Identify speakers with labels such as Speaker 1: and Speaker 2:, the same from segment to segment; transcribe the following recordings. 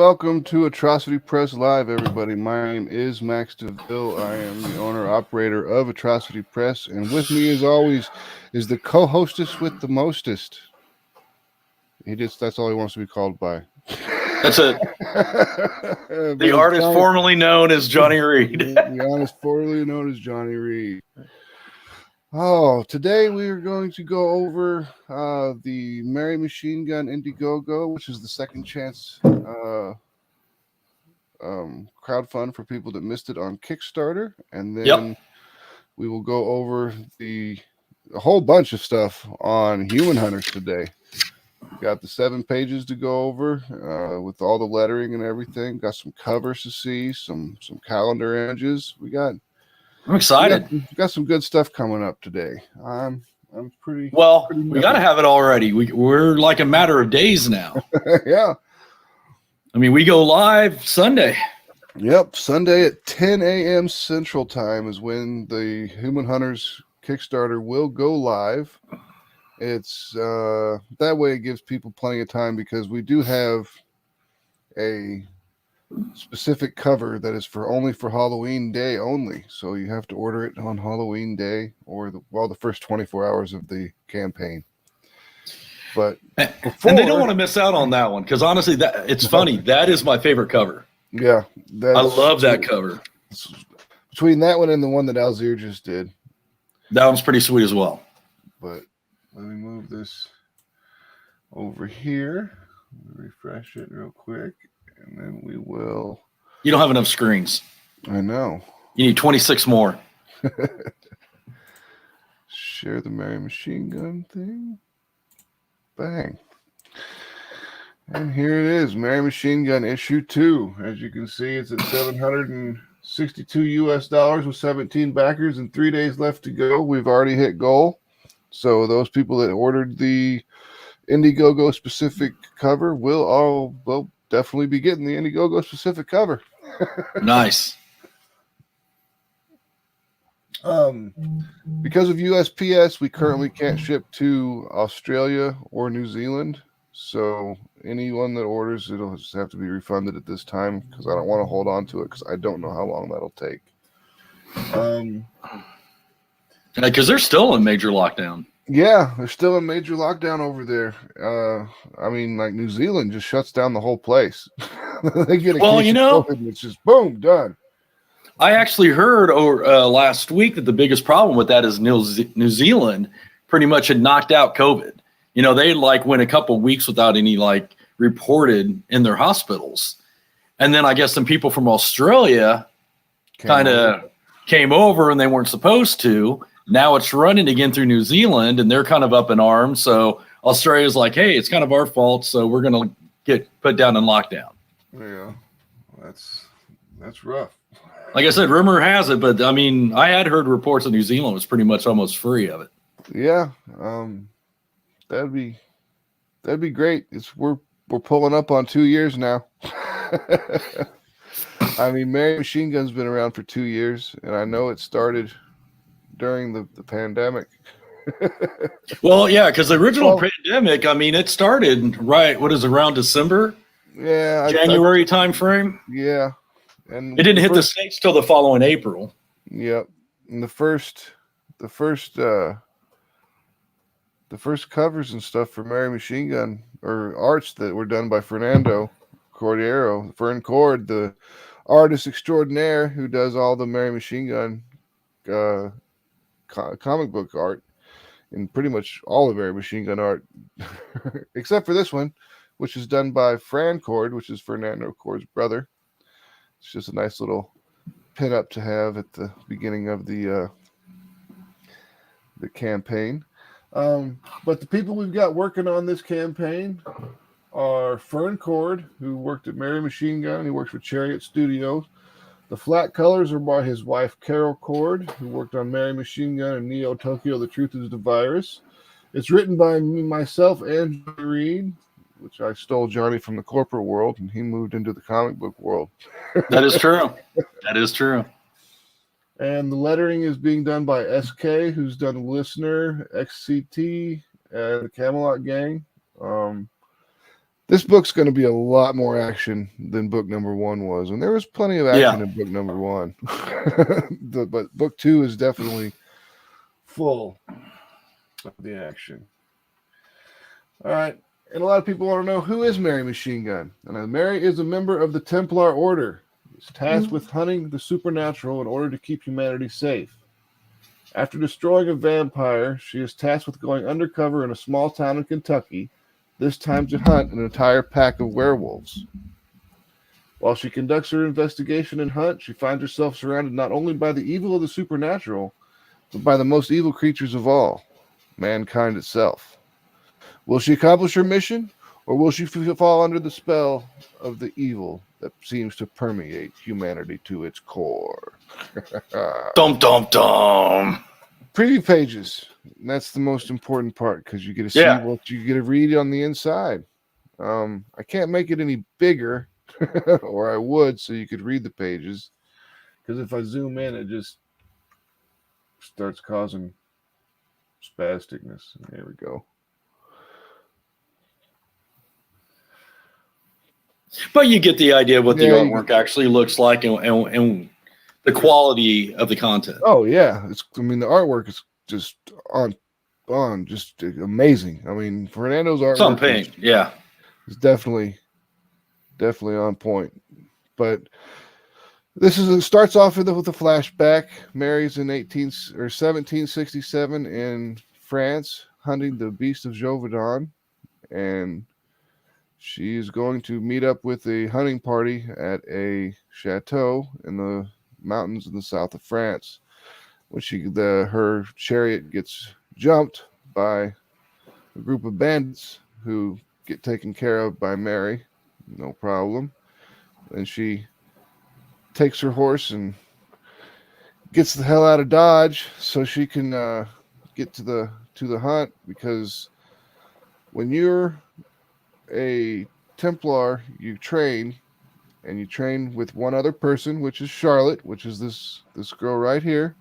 Speaker 1: welcome to Atrocity Press Live, everybody. My name is Max DeVille. I am the owner-operator of Atrocity Press, and with me, as always, is the co-hostess with the mostest. That's all he wants to be called by.
Speaker 2: That's it. The artist formerly known as Johnny Reed.
Speaker 1: The artist formerly known as Johnny Reed. Oh, today we are going to go over the Mary Machinegun IndieGoGo, which is the second chance crowdfund for people that missed it on Kickstarter. And then we will go over a whole bunch of stuff on Human Hunters today. Got the 7 pages to go over with all the lettering and everything. Got some covers to see, some calendar images. I'm excited. We got some good stuff coming up today. I'm pretty.
Speaker 2: Well, we got to have it already. We're like a matter of days now.
Speaker 1: Yeah.
Speaker 2: I mean, we go live Sunday.
Speaker 1: Yep, Sunday at 10 a.m. Central Time is when the Human Hunters Kickstarter will go live. It's that way it gives people plenty of time because we do have a specific cover that is only for Halloween Day only. So you have to order it on Halloween Day or the first 24 hours of the campaign. And
Speaker 2: they don't want to miss out on that one because honestly, it's funny. That is my favorite cover.
Speaker 1: Yeah,
Speaker 2: I love that cover.
Speaker 1: Between that one and the one that Alzir just did,
Speaker 2: that one's pretty sweet as well.
Speaker 1: But let me move this over here. Refresh it real quick. And then we will.
Speaker 2: You don't have enough screens.
Speaker 1: I know.
Speaker 2: You need 26 more.
Speaker 1: Share the Mary Machinegun thing. Bang. And here it is, Mary Machinegun issue 2. As you can see, it's at $762 US with 17 backers and 3 days left to go. We've already hit goal. So those people that ordered the IndieGoGo specific cover will definitely be getting the IndieGoGo specific cover.
Speaker 2: Nice.
Speaker 1: Because of USPS, we currently can't ship to Australia or New Zealand. So anyone that orders, it'll just have to be refunded at this time because I don't want to hold on to it because I don't know how long that'll take.
Speaker 2: Because they're still in major lockdown.
Speaker 1: Yeah, they're still in major lockdown over there. I mean, like New Zealand just shuts down the whole place. They get a case of COVID and it's just boom, done.
Speaker 2: I actually heard last week that the biggest problem with that is New Zealand pretty much had knocked out COVID. They went a couple weeks without any reported in their hospitals. And then I guess some people from Australia kind of came over and they weren't supposed to. Now it's running again through New Zealand, and they're kind of up in arms. So Australia's like, hey, it's kind of our fault, so we're going to get put down in lockdown.
Speaker 1: Yeah, that's rough.
Speaker 2: Like I said, rumor has it, but I mean, I had heard reports that New Zealand was pretty much almost free of it.
Speaker 1: Yeah, that'd be great. We're pulling up on 2 years now. I mean, Mary Machinegun's been around for 2 years, and I know it started during the pandemic.
Speaker 2: Well, yeah, because the original pandemic, I mean, it started around December?
Speaker 1: Yeah.
Speaker 2: January time frame?
Speaker 1: Yeah. And
Speaker 2: it didn't hit the States till the following April.
Speaker 1: Yep. And the first covers and stuff for Mary Machinegun or arts that were done by Fernando Cordero, Fern Cord, the artist extraordinaire who does all the Mary Machinegun comic book art and pretty much all of Mary Machinegun art except for this one, which is done by Fran Cord, which is Fernando Cord's brother. It's just a nice little pin-up to have at the beginning of the campaign. But the people we've got working on this campaign are Fern Cord, who worked at Mary Machinegun. He works for Chariot Studios. The flat colors are by his wife, Carol Cord, who worked on Mary Machinegun and Neo Tokyo, The Truth is the Virus. It's written by myself and Johnny Reed, which I stole Johnny from the corporate world, and he moved into the comic book world.
Speaker 2: That is true. That is true.
Speaker 1: And the lettering is being done by SK, who's done Listener, XCT, and the Camelot Gang. This book's going to be a lot more action than book number 1 was, and there was plenty of action in book number 1. But book 2 is definitely full of the action. All right, and a lot of people want to know, who is Mary Machinegun? And Mary is a member of the Templar Order. She's tasked with hunting the supernatural in order to keep humanity safe. After destroying a vampire, she is tasked with going undercover in a small town in Kentucky, this time to hunt an entire pack of werewolves. While she conducts her investigation and hunt, she finds herself surrounded not only by the evil of the supernatural, but by the most evil creatures of all, mankind itself. Will she accomplish her mission, or will she fall under the spell of the evil that seems to permeate humanity to its core?
Speaker 2: Dum dum dum.
Speaker 1: Preview pages. And that's the most important part, because you get to see what you get to read on the inside. I can't make it any bigger, or I would, so you could read the pages. Because if I zoom in, it just starts causing spasticness. There we go.
Speaker 2: But you get the idea of what the artwork actually looks like, and the quality of the content.
Speaker 1: Oh yeah, the artwork is just just amazing. I mean, Fernando's artwork is definitely on point. But this starts off with a flashback. Mary's in 1767 in France, hunting the beast of Gévaudan, and she is going to meet up with a hunting party at a chateau in the mountains in the south of France. When her chariot gets jumped by a group of bandits who get taken care of by Mary, no problem. And she takes her horse and gets the hell out of Dodge so she can get to the hunt, because when you're a Templar, you train with one other person, which is Charlotte, which is this girl right here.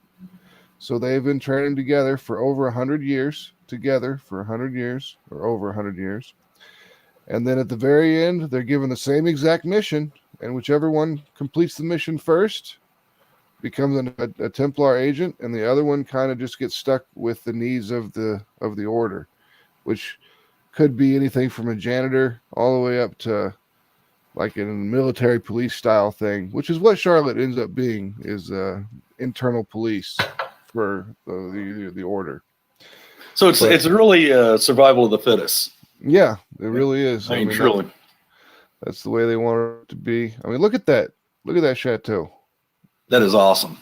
Speaker 1: So they've been training together for over 100 years, or over 100 years. And then at the very end, they're given the same exact mission, and whichever one completes the mission first becomes a Templar agent, and the other one kind of just gets stuck with the needs of the order, which could be anything from a janitor all the way up to like a military police style thing, which is what Charlotte ends up being, is internal police for the order.
Speaker 2: So it's really survival of the fittest.
Speaker 1: Yeah, it really is.
Speaker 2: I mean truly.
Speaker 1: That's the way they want it to be. I mean, look at that. Look at that chateau.
Speaker 2: That is awesome.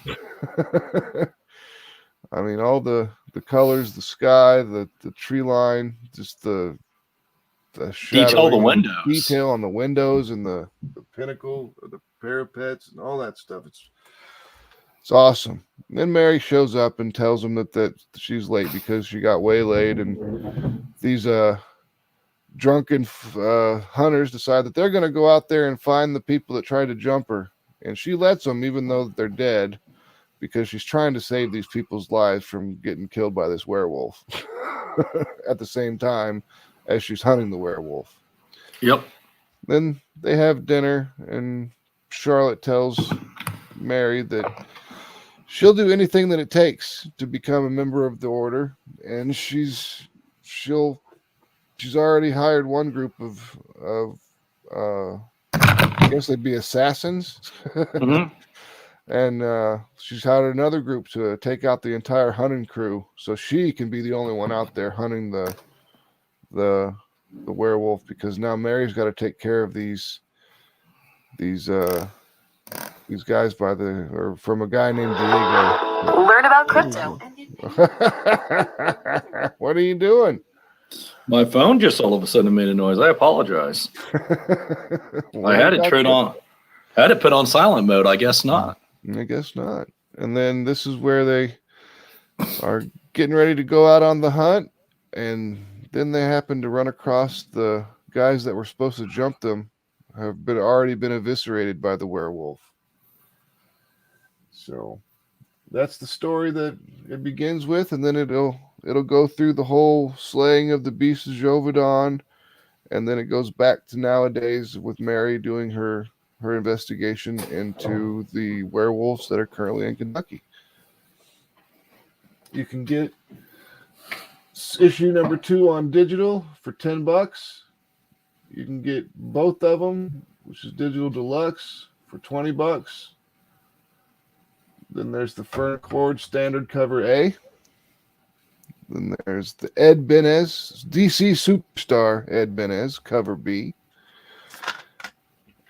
Speaker 1: I mean, all the colors, the sky, the tree line, just the
Speaker 2: detail, the windows,
Speaker 1: detail on the windows, and the pinnacle, the parapets, and all that stuff. It's awesome. And then Mary shows up and tells them that she's late because she got waylaid, and these drunken hunters decide that they're going to go out there and find the people that tried to jump her, and she lets them, even though they're dead, because she's trying to save these people's lives from getting killed by this werewolf at the same time as she's hunting the werewolf.
Speaker 2: Yep.
Speaker 1: Then they have dinner, and Charlotte tells Mary that she'll do anything that it takes to become a member of the order, and she's already hired one group of I guess they'd be assassins. Mm-hmm. And she's hired another group to take out the entire hunting crew, so she can be the only one out there hunting the werewolf, because now Mary's got to take care of these guys from a guy named Diego.
Speaker 3: Learn about crypto.
Speaker 1: What are you doing?
Speaker 2: My phone just all of a sudden made a noise. I apologize. I had it turned on. I had it put on silent mode. I guess not.
Speaker 1: I guess not. And then this is where they are getting ready to go out on the hunt, and then they happen to run across the guys that were supposed to jump them have already been eviscerated by the werewolf. So that's the story that it begins with, and then it'll go through the whole slaying of the beast of Gévaudan and then it goes back to nowadays with Mary doing her investigation into the werewolves that are currently in Kentucky. You can get issue number 2 on digital for $10. You can get both of them, which is digital deluxe, for $20. Then there's the Fern Cord standard cover A. Then there's the Ed Benez, DC Superstar Ed Benez, cover B.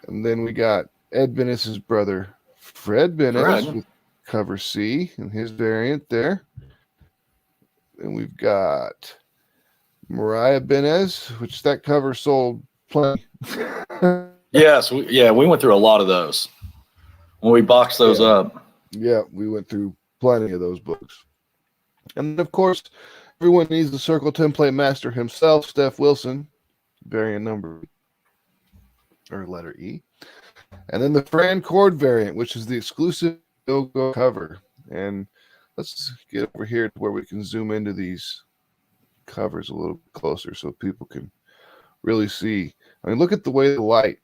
Speaker 1: And then we got Ed Benez's brother, Fred Benez, with cover C and his variant there. Then we've got Mariah Benez, which that cover sold plenty.
Speaker 2: Yes, we went through a lot of those when we boxed those up.
Speaker 1: Yeah, we went through plenty of those books. And of course, everyone needs the Circle Template Master himself, Steph Wilson, variant number or letter E. And then the Fran Cord variant, which is the exclusive Go cover. And let's get over here to where we can zoom into these covers a little bit closer so people can really see. I mean, look at the way the light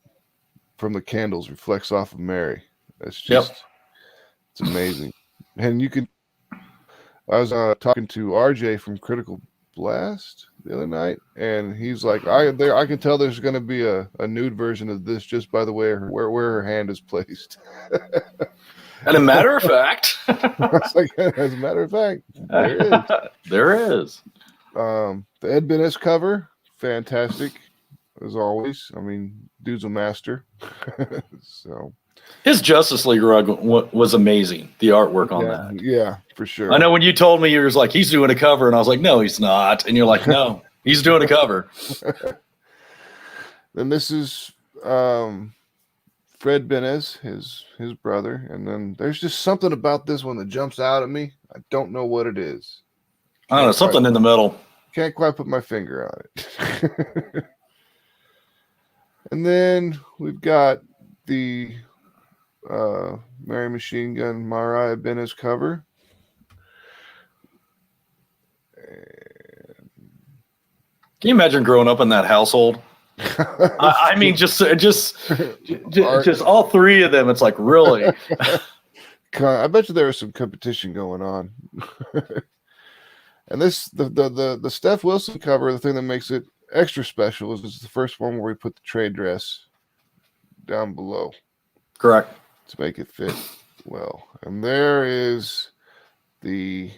Speaker 1: from the candles reflects off of Mary. That's just, it's amazing. And you can, I was talking to RJ from Critical Blast the other night, and he's like, I can tell there's going to be a nude version of this just by the way where her hand is placed.
Speaker 2: And a matter of fact,
Speaker 1: as a matter of fact, there is.
Speaker 2: There is.
Speaker 1: The Ed Benez cover, fantastic as always. I mean, dude's a master. So
Speaker 2: his Justice League rug was amazing. The artwork on that.
Speaker 1: Yeah, for sure.
Speaker 2: I know when you told me, you were like, he's doing a cover. And I was like, no, he's not. And you're like, no, he's doing a cover.
Speaker 1: Then this is Fred Benez, his brother. And then there's just something about this one that jumps out at me. I don't know what it is.
Speaker 2: I don't know, something in the middle.
Speaker 1: Can't quite put my finger on it. And then we've got the Mary Machinegun Mariah Benez cover.
Speaker 2: Can you imagine growing up in that household? I mean, just all three of them. It's like, really?
Speaker 1: I bet you there was some competition going on. And this, the Steph Wilson cover, the thing that makes it extra special is it's the first one where we put the trade dress down below.
Speaker 2: Correct.
Speaker 1: To make it fit well. And there is the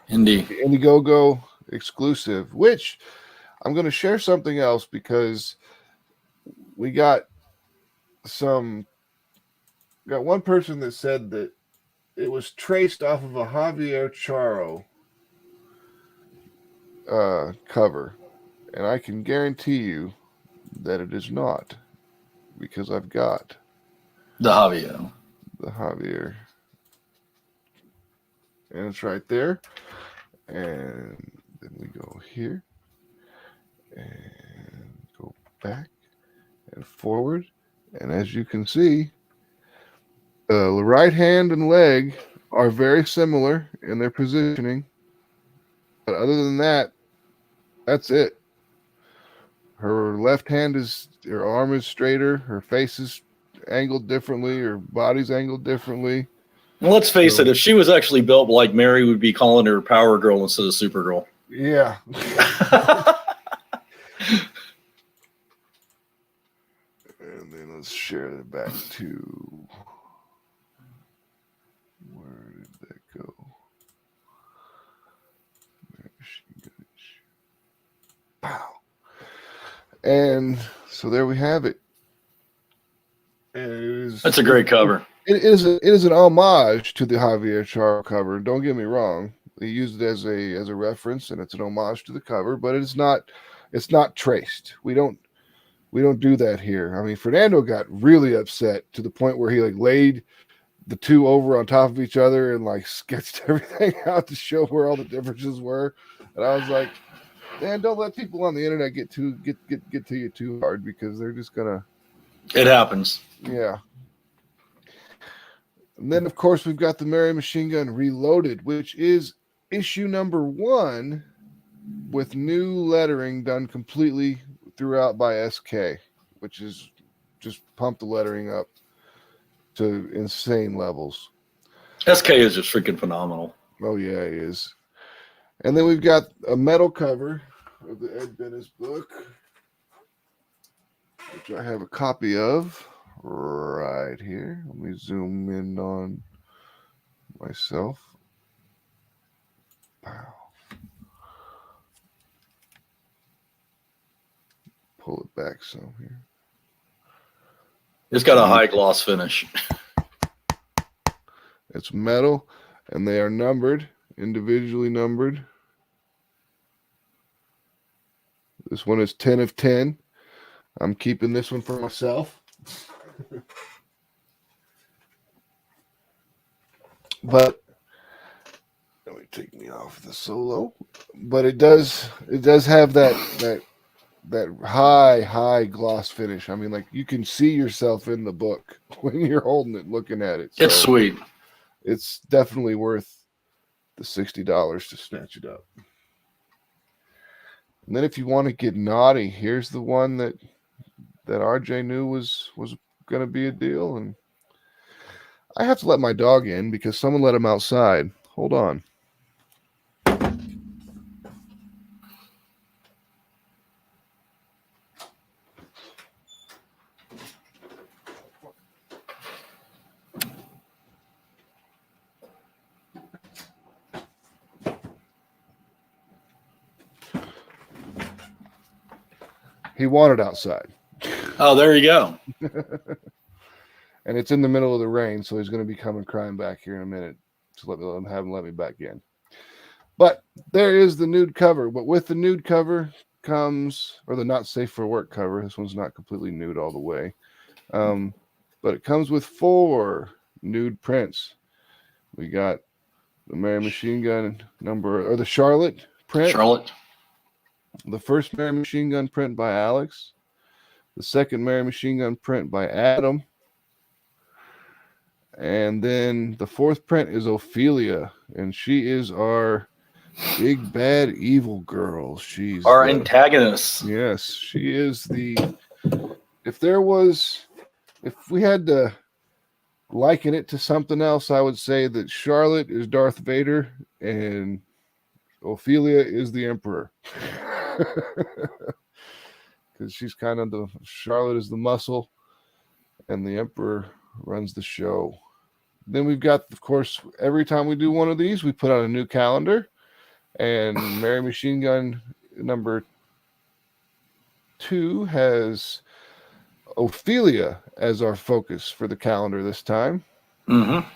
Speaker 1: IndieGoGo exclusive, which I'm going to share something else because we got one person that said that it was traced off of a Javier Charo cover, and I can guarantee you that it is not, because I've got
Speaker 2: the
Speaker 1: Javier, and it's right there. And then we go here and go back and forward, and as you can see, the right hand and leg are very similar in their positioning, but other than that, that's it. Her left hand her arm is straighter, her face is angled differently, her body's angled differently.
Speaker 2: Well, let's face it, if she was actually built like Mary, would be calling her Power Girl instead of Supergirl.
Speaker 1: Yeah. And then let's share it back to, where did that go? Pow. And so there we have it.
Speaker 2: That's a great cover.
Speaker 1: It is an homage to the Javier Charo cover. Don't get me wrong. They used it as a reference, and it's an homage to the cover, but it's not traced. We don't do that here. I mean, Fernando got really upset to the point where he laid the two over on top of each other and sketched everything out to show where all the differences were. And I was like, man, don't let people on the internet get to you too hard, because they're just gonna.
Speaker 2: It happens.
Speaker 1: Yeah. And then, of course, we've got the Mary Machinegun Reloaded, which is issue number 1 with new lettering done completely throughout by SK, which is just pump the lettering up to insane levels.
Speaker 2: SK is just freaking phenomenal.
Speaker 1: Oh yeah, it is. And then we've got a metal cover of the Ed Bennis book, which I have a copy of right here. Let me zoom in on myself. Wow. Pull it back some here.
Speaker 2: It's got a high gloss finish.
Speaker 1: It's metal, and they are numbered, individually numbered. This one is 10 of 10. I'm keeping this one for myself. But let me take me off the solo. But it does have that high gloss finish. I mean, like, you can see yourself in the book when you're holding it, looking at it.
Speaker 2: It's sweet.
Speaker 1: It's definitely worth the $60 to snatch it up. And then if you want to get naughty, here's the one that RJ knew was going to be a deal. And I have to let my dog in because someone let him outside. Hold on. He wanted outside.
Speaker 2: Oh, there you go.
Speaker 1: And it's in the middle of the rain, so he's going to be coming crying back here in a minute. So let me back in. But there is the nude cover. But with the nude cover comes, or the not safe for work cover. This one's not completely nude all the way. But it comes with 4 nude prints. We got the Mary Machinegun or the Charlotte print.
Speaker 2: Charlotte.
Speaker 1: The first Mary Machinegun print by Alex. The second Mary Machinegun print by Adam. And then the 4th print is Ophelia. And she is our big, bad, evil girl. She's
Speaker 2: our antagonist.
Speaker 1: Yes, she is if we had to liken it to something else, I would say that Charlotte is Darth Vader and Ophelia is the Emperor. Because she's kind of Charlotte is the muscle and the Emperor runs the show. Then we've got, of course, every time we do one of these, we put out a new calendar. And Mary Machinegun number 2 has Ophelia as our focus for the calendar this time.
Speaker 2: Mm-hmm.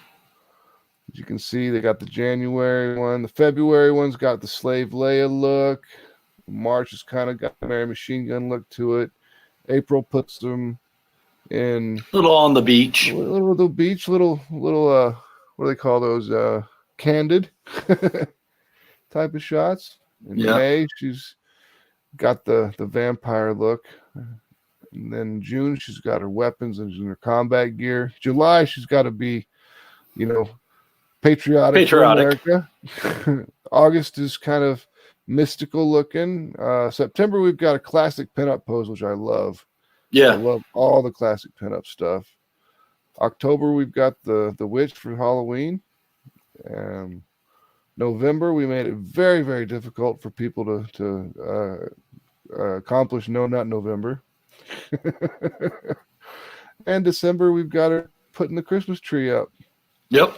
Speaker 1: As you can see, they got the January one. The February one's got the Slave Leia look. March has kind of got the Mary Machinegun look to it. April puts them in
Speaker 2: little on the beach.
Speaker 1: Little beach, little what do they call those? Candid type of shots. In May, she's got the vampire look. And then June, she's got her weapons and her combat gear. July, she's got to be, patriotic. For America. August is kind of mystical looking. September, we've got a classic pinup pose, which I love.
Speaker 2: Yeah.
Speaker 1: I love all the classic pinup stuff. October, we've got the witch for Halloween. November, we made it very, very difficult for people to accomplish No Nut November. And December, we've got her putting the Christmas tree up.
Speaker 2: Yep.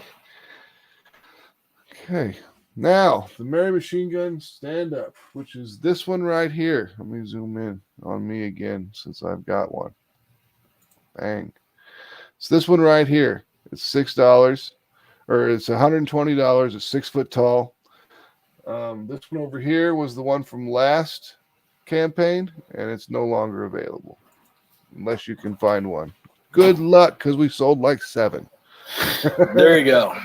Speaker 1: Okay. Now, the Mary Machinegun Stand Up, which is this one right here. Let me zoom in on me again since I've got one. Bang. It's this one right here. It's $6, or it's $120. It's 6 foot tall. This one over here was the one from last campaign, and it's no longer available unless you can find one. Good luck, because we sold like 7.
Speaker 2: There you go.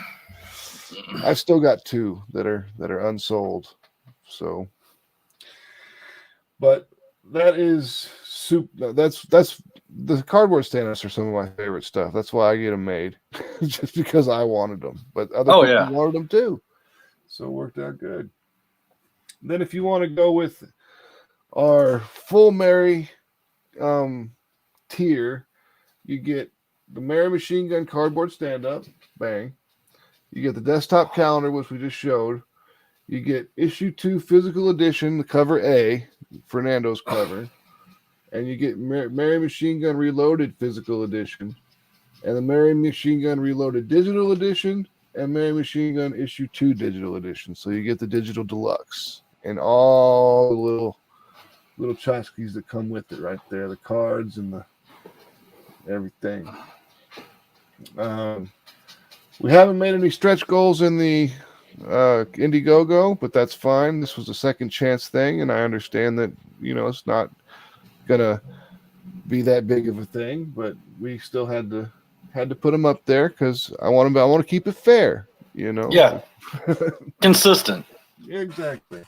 Speaker 1: I've still got 2 that are unsold. So, but that is that's the cardboard stand-ups are some of my favorite stuff. That's why I get them made, just because I wanted them. But other people wanted them too, so it worked out good. Then if you want to go with our full Mary tier, you get the Mary Machine Gun cardboard stand-up, bang. You get the desktop calendar, which we just showed. You get issue 2 physical edition, the cover A, Fernando's cover. And you get Mary Machine Gun Reloaded physical edition. And the Mary Machine Gun Reloaded digital edition. And Mary Machine Gun issue 2 digital edition. So you get the digital deluxe. And all the little tchotchkes that come with it right there. The cards and the everything. We haven't made any stretch goals in the IndieGoGo, but that's fine. This was a second chance thing, and I understand that, it's not gonna be that big of a thing, but we still had to put them up there because I want to keep it fair,
Speaker 2: Yeah. Consistent.
Speaker 1: Exactly.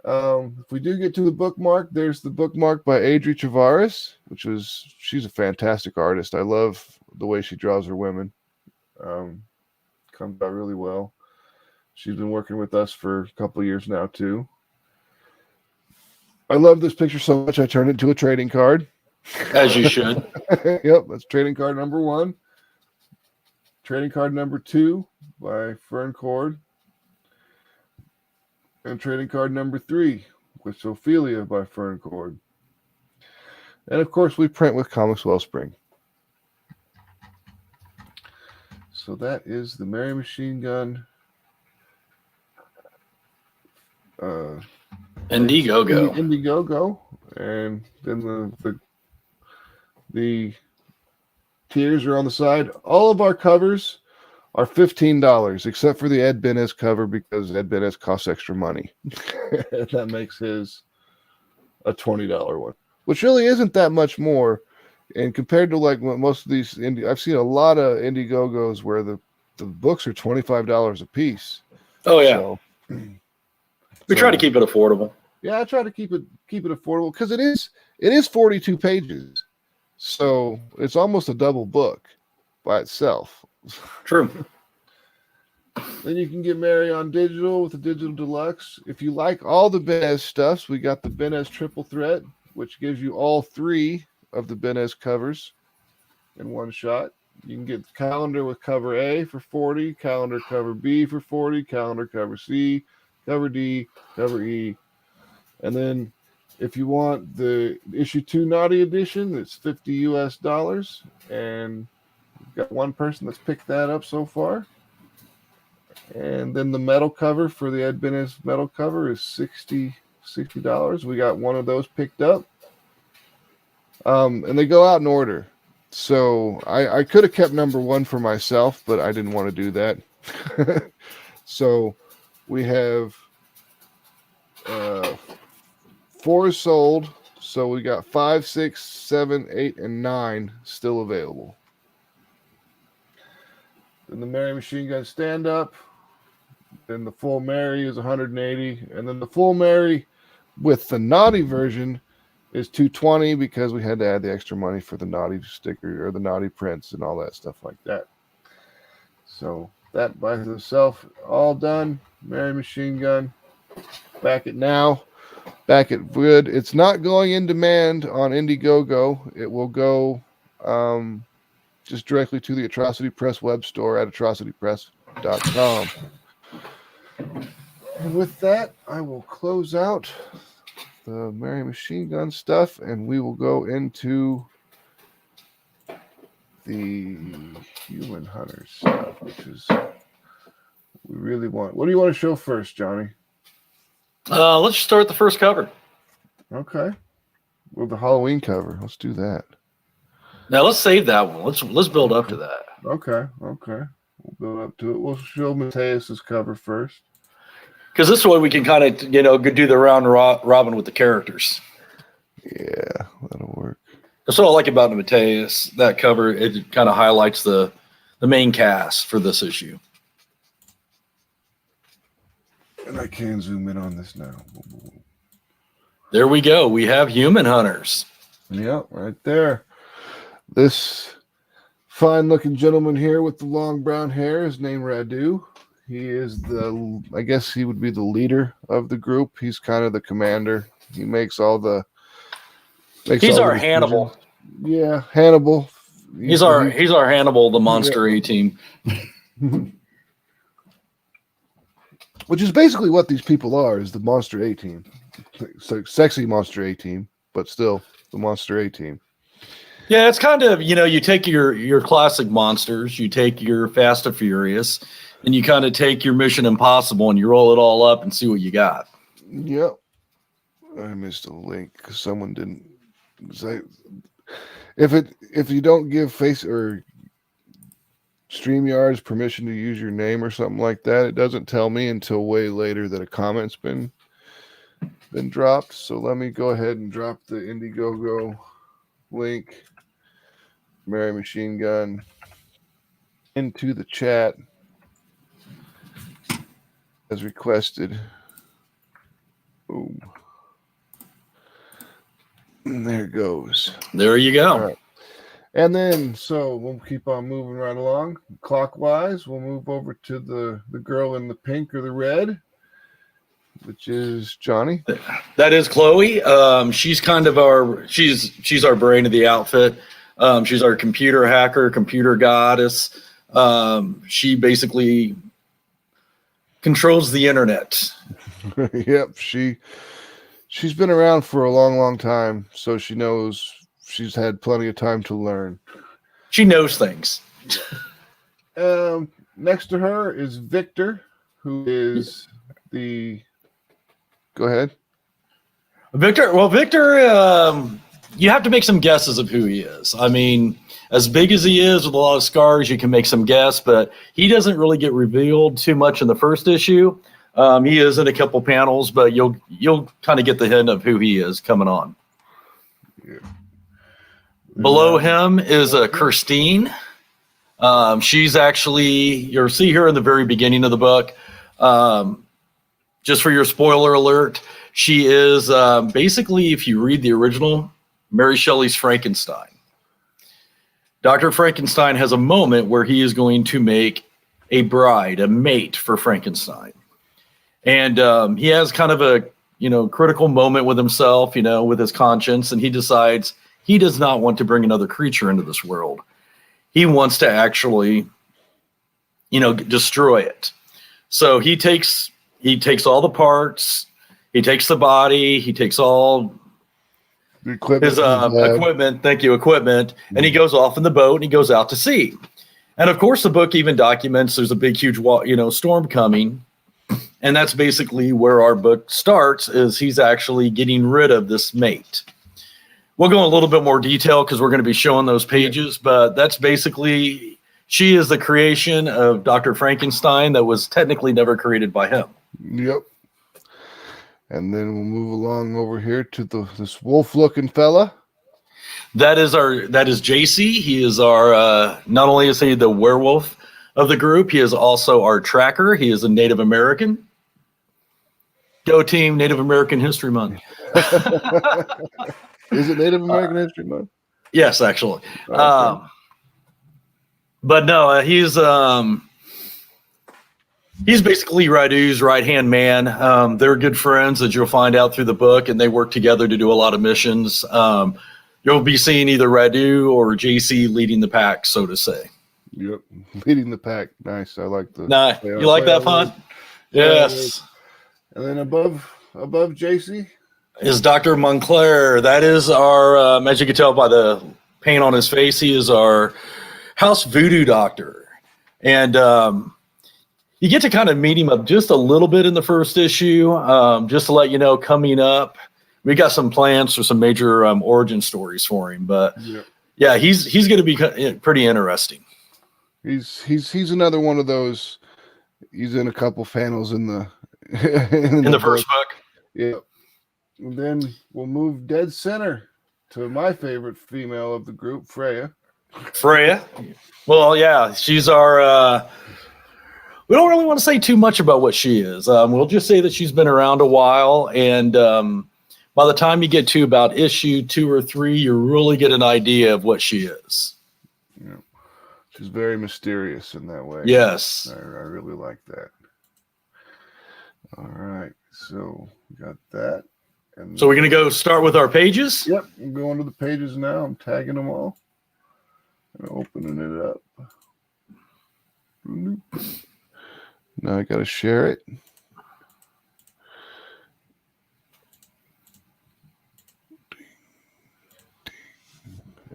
Speaker 1: If we do get to the bookmark, there's the bookmark by Adri Travaris, she's a fantastic artist. I love the way she draws her women. Comes out really well. She's been working with us for a couple of years now too. I love this picture so much I turned it into a trading card.
Speaker 2: As you should.
Speaker 1: Yep, that's trading card number 1. Trading card number 2 by Fern Cord. And trading card number 3 with Ophelia by Fern Cord. And of course we print with Comics Wellspring. So that is the Mary Machine Gun
Speaker 2: IndieGoGo.
Speaker 1: IndieGoGo. And then the tiers are on the side. All of our covers are $15, except for the Ed Benes cover, because Ed Benes costs extra money. That makes his a $20 one, which really isn't that much more. And compared to like most of these I've seen a lot of IndieGoGos where the books are $25 a piece.
Speaker 2: Oh yeah.
Speaker 1: So,
Speaker 2: we try to keep it affordable.
Speaker 1: Yeah, I try to keep it affordable because it is 42 pages. So it's almost a double book by itself.
Speaker 2: True.
Speaker 1: Then you can get Mary on digital with the digital deluxe. If you like all the Benes stuffs, we got the Benes triple threat, which gives you all 3 of the Benes covers in one shot. You can get the calendar with cover A for $40, calendar cover B for $40, calendar cover C, cover D, cover E. And then if you want the issue 2 naughty edition, it's $50 US. And we've got one person that's picked that up so far. And then the metal cover for the Ed Benes metal cover is $60. We got one of those picked up. And they go out in order. So I could have kept number 1 for myself, but I didn't want to do that. So we have 4 sold. So we got 5, 6, 7, 8, and 9 still available. Then the Mary Machine Gun stand-up. Then the full Mary is $180. And then the full Mary with the naughty version is $220 because we had to add the extra money for the naughty sticker or the naughty prints and all that stuff like that. So that by itself, all done. Mary Machine Gun. Back it now. Back it good. It's not going in demand on IndieGoGo. It will go just directly to the Atrocity Press web store at atrocitypress.com. And with that, I will close out the Mary Machine Gun stuff, and we will go into the Human Hunters stuff, which is we really want. What do you want to show first, Johnny?
Speaker 2: Let's start the first cover.
Speaker 1: Okay. Well, the Halloween cover. Let's do that.
Speaker 2: Now let's save that one. Let's build up to that.
Speaker 1: Okay. We'll build up to it. We'll show Mateus's cover first.
Speaker 2: Because this way we can kind of, do the round robin with the characters.
Speaker 1: Yeah, that'll work.
Speaker 2: That's what I like about the Mateus. That cover, it kind of highlights the main cast for this issue.
Speaker 1: And I can zoom in on this now.
Speaker 2: There we go. We have Human Hunters.
Speaker 1: Yep, right there. This fine-looking gentleman here with the long brown hair is named Radu. He is I guess he would be the leader of the group. He's kind of the commander. He makes all the.
Speaker 2: He's our Hannibal.
Speaker 1: Yeah, Hannibal.
Speaker 2: He's our Hannibal, the Monster A-Team.
Speaker 1: Which is basically what these people are, is the Monster A-Team. So sexy Monster A-Team, but still the Monster A-Team.
Speaker 2: Yeah, it's kind of, you take your classic monsters, you take your Fast and Furious, and you kind of take your Mission Impossible and you roll it all up and see what you got.
Speaker 1: Yep. I missed a link because someone didn't say. If you don't give Face or StreamYard's permission to use your name or something like that, it doesn't tell me until way later that a comment's been dropped. So let me go ahead and drop the IndieGoGo link, Mary Machinegun, into the chat as requested. Boom. And there it goes.
Speaker 2: There you go.
Speaker 1: All right. And then, so we'll keep on moving right along. Clockwise, we'll move over to the girl in the pink or the red, which is Johnny.
Speaker 2: That is Chloe. She's kind of she's our brain of the outfit. She's our computer hacker, computer goddess. She basically controls the internet.
Speaker 1: Yep, she's been around for a long, long time, so she knows. She's had plenty of time to learn.
Speaker 2: She knows things.
Speaker 1: Next to her is Victor, who is the. Go ahead.
Speaker 2: Victor, you have to make some guesses of who he is. I mean, as big as he is with a lot of scars, you can make some guess, but he doesn't really get revealed too much in the first issue. He is in a couple panels, but you'll kind of get the hint of who he is coming on.
Speaker 1: Yeah.
Speaker 2: Below him is Christine. She's actually, you'll see her in the very beginning of the book. Just for your spoiler alert, she is basically, if you read the original, Mary Shelley's Frankenstein. Dr. Frankenstein has a moment where he is going to make a bride, a mate for Frankenstein. And he has kind of a, critical moment with himself, with his conscience, and he decides he does not want to bring another creature into this world. He wants to actually, destroy it. So he takes all the parts, he takes the body, he takes all his equipment, and he goes off in the boat and he goes out to sea. And of course, the book even documents there's a big, huge, storm coming. And that's basically where our book starts, is he's actually getting rid of this mate. We'll go in a little bit more detail because we're going to be showing those pages, but that's basically, she is the creation of Dr. Frankenstein that was technically never created by him.
Speaker 1: Yep. And then we'll move along over here to this wolf-looking fella.
Speaker 2: That is JC. He is our, not only is he the werewolf of the group, he is also our tracker. He is a Native American. Go team, Native American History Month.
Speaker 1: Is it Native American History Month?
Speaker 2: Yes, actually.
Speaker 1: Okay.
Speaker 2: But no, he's basically Radu's right-hand man. They're good friends, as you'll find out through the book, and they work together to do a lot of missions. You'll be seeing either Radu or JC leading the pack, so to say.
Speaker 1: Yep, leading the pack. Nice. I like the.
Speaker 2: Nah, you like that font? Yes.
Speaker 1: And then above JC
Speaker 2: is Dr. Montclair. That is our, as you can tell by the paint on his face, he is our house voodoo doctor. And you get to kind of meet him up just a little bit in the first issue. Just to let you know, coming up, we got some plans for some major origin stories for him. But yeah, he's going to be pretty interesting.
Speaker 1: He's another one of those. He's in a couple panels in the
Speaker 2: in the first book.
Speaker 1: Yeah. And then we'll move dead center to my favorite female of the group, Freya.
Speaker 2: Well, yeah, she's our. We don't really want to say too much about what she is. We'll just say that she's been around a while, and by the time you get to about issue 2 or 3, you really get an idea of what she is.
Speaker 1: Yeah. She's very mysterious in that way.
Speaker 2: Yes.
Speaker 1: I really like that. All right, so we got that. And
Speaker 2: So we're going to go start with our pages?
Speaker 1: Yep, I'm going to the pages now. I'm tagging them all and opening it up. Now I got to share it.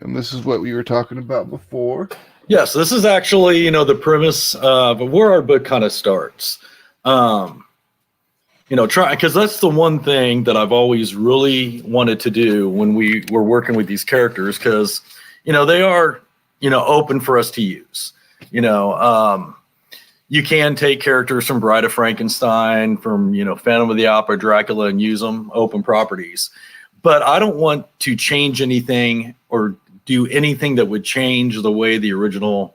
Speaker 1: And this is what we were talking about before.
Speaker 2: Yes, this is actually, you know, the premise of where our book kind of starts. You know, because that's the one thing that I've always really wanted to do when we were working with these characters, because, you know, they are, you know, open for us to use. You know, you can take characters from Bride of Frankenstein, from, you know, Phantom of the Opera, Dracula, and use them, open properties. But I don't want to change anything or do anything that would change the way the original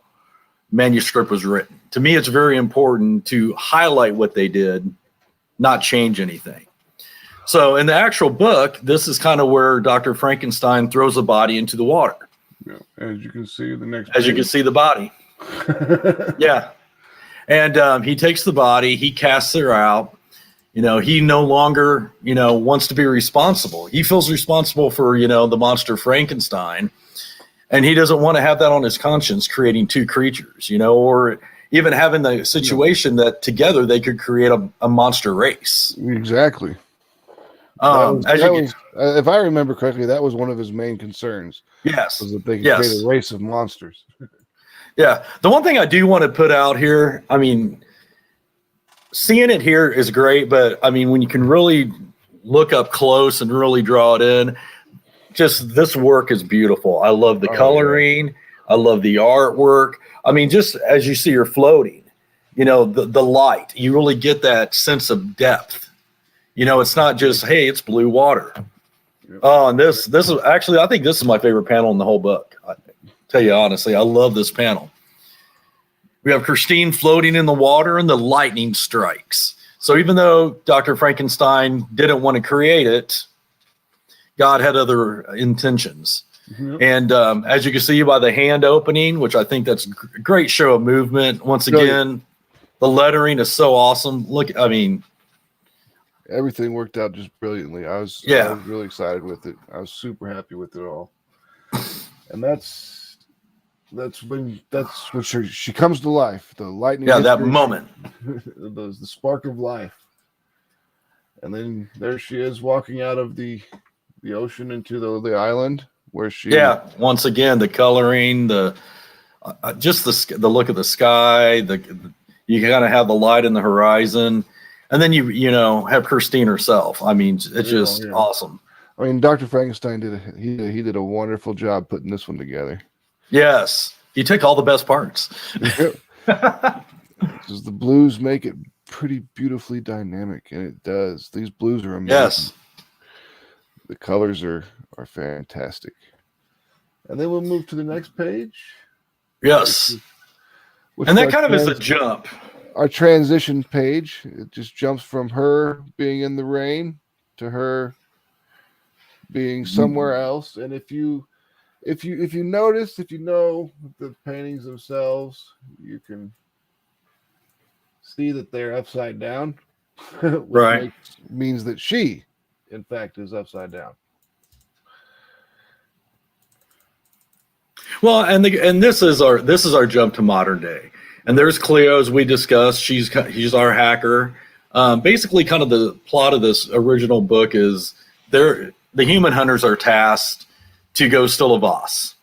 Speaker 2: manuscript was written. To me, it's very important to highlight what they did, not change anything. So in the actual book, this is kind of where Dr. Frankenstein throws the body into the water.
Speaker 1: Yeah, as you can see, the next.
Speaker 2: As you can see the body. Yeah. And he takes the body, he casts her out. You know, he no longer, you know, wants to be responsible. He feels responsible for, you know, the monster Frankenstein. And he doesn't want to have that on his conscience, creating two creatures, you know, or even having the situation that together they could create a monster race.
Speaker 1: Exactly. If I remember correctly, that was one of his main concerns.
Speaker 2: Yes.
Speaker 1: Was that they could create a race of monsters.
Speaker 2: Yeah. The one thing I do want to put out here, I mean, seeing it here is great, but I mean, when you can really look up close and really draw it in, just this work is beautiful. I love the coloring. Yeah. I love the artwork. I mean, just as you see her floating, you know, the light, you really get that sense of depth. You know, it's not just, hey, it's blue water. Yep. Oh, and this is actually, I think this is my favorite panel in the whole book. I tell you honestly, I love this panel. We have Christine floating in the water and the lightning strikes. So even though Dr. Frankenstein didn't want to create it, God had other intentions. Mm-hmm. And as you can see by the hand opening, which I think that's a great show of movement. Once again, the lettering is so awesome. Look, I mean,
Speaker 1: everything worked out just brilliantly. I was really excited with it. I was super happy with it all. And that's when she comes to life. The lightning.
Speaker 2: Yeah, that moment.
Speaker 1: the spark of life. And then there she is walking out of the ocean into the island where she.
Speaker 2: Yeah, once again, the coloring, just the look of the sky, you kind of have the light in the horizon. And then you know have Christine herself. I mean, it's just awesome.
Speaker 1: I mean, Dr. Frankenstein did a wonderful job putting this one together.
Speaker 2: Yes, he took all the best parts.
Speaker 1: The blues make it pretty beautifully dynamic, and it does. These blues are amazing.
Speaker 2: Yes,
Speaker 1: the colors are fantastic. And then we'll move to the next page.
Speaker 2: Yes, and that kind of is a jump.
Speaker 1: Our transition page, it just jumps from her being in the rain to her being somewhere else. And if you notice, if you know the paintings themselves, you can see that they're upside down, which
Speaker 2: right?
Speaker 1: Means that she, in fact, is upside down.
Speaker 2: Well, and this is our jump to modern day. And there's Cleo, as we discussed. She's our hacker. Basically, kind of the plot of this original book is the human hunters are tasked to go steal a Voss.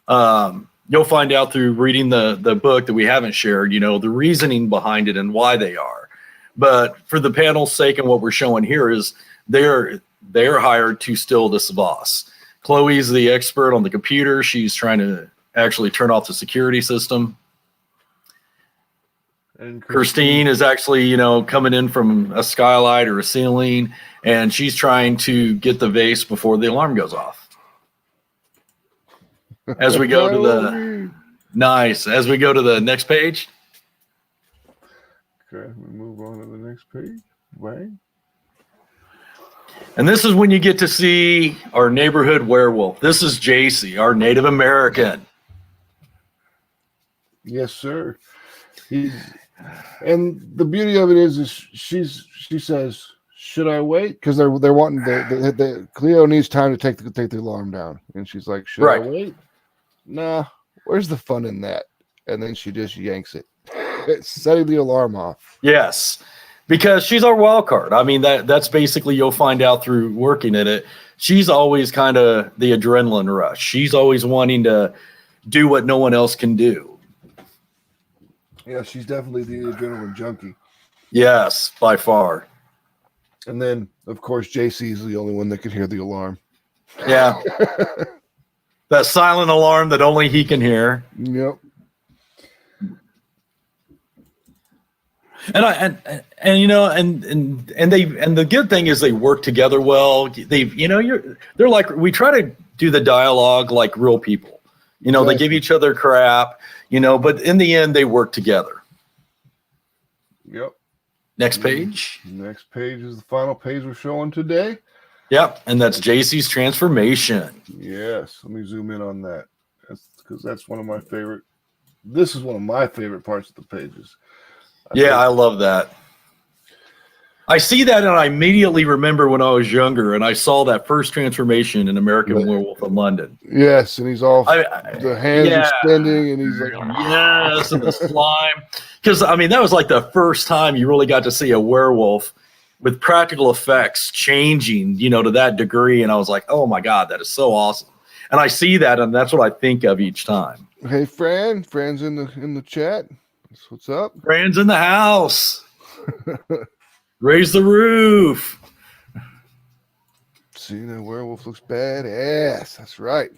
Speaker 2: You'll find out through reading the book that we haven't shared, you know, the reasoning behind it and why they are. But for the panel's sake and what we're showing here is they're hired to steal this Voss. Chloe's the expert on the computer. She's trying to actually turn off the security system. And Christine is actually, you know, coming in from a skylight or a ceiling, and she's trying to get the vase before the alarm goes off. As we go to the next page.
Speaker 1: Okay, we move on to the next page. Right.
Speaker 2: And this is when you get to see our neighborhood werewolf. This is JC, our Native American.
Speaker 1: Yes, sir. And the beauty of it is she says, "Should I wait?" Because they're wanting the Cleo needs time to take the alarm down, and she's like, "Should I
Speaker 2: Right.
Speaker 1: wait?" Nah. Where's the fun in that? And then she just yanks it. It's setting the alarm off.
Speaker 2: Yes, because she's our wild card. I mean, that's basically, you'll find out through working in it. She's always kind of the adrenaline rush. She's always wanting to do what no one else can do.
Speaker 1: Yeah, she's definitely the adrenaline junkie.
Speaker 2: Yes, by far.
Speaker 1: And then, of course, JC is the only one that can hear the alarm.
Speaker 2: Yeah. That silent alarm that only he can hear.
Speaker 1: Yep.
Speaker 2: And you know, and the good thing is they work together well. They're like, we try to do the dialogue like real people. You know, They give each other crap, but in the end they work together.
Speaker 1: Yep.
Speaker 2: Next page.
Speaker 1: Next page is the final page we're showing today.
Speaker 2: Yep, and that's JC's transformation.
Speaker 1: Yes, let me zoom in on that. That's one of my favorite. This is one of my favorite parts of the pages.
Speaker 2: I love that. I see that, and I immediately remember when I was younger, and I saw that first transformation in American Werewolf in London.
Speaker 1: Yes, and he's all the hands extending, and he's like,
Speaker 2: yes, and the slime. Because I mean, that was like the first time you really got to see a werewolf with practical effects changing, to that degree. And I was like, oh my God, that is so awesome. And I see that, and that's what I think of each time.
Speaker 1: Hey, Fran's in the chat. What's up?
Speaker 2: Fran's in the house. Raise the roof.
Speaker 1: See, the werewolf looks badass. That's right.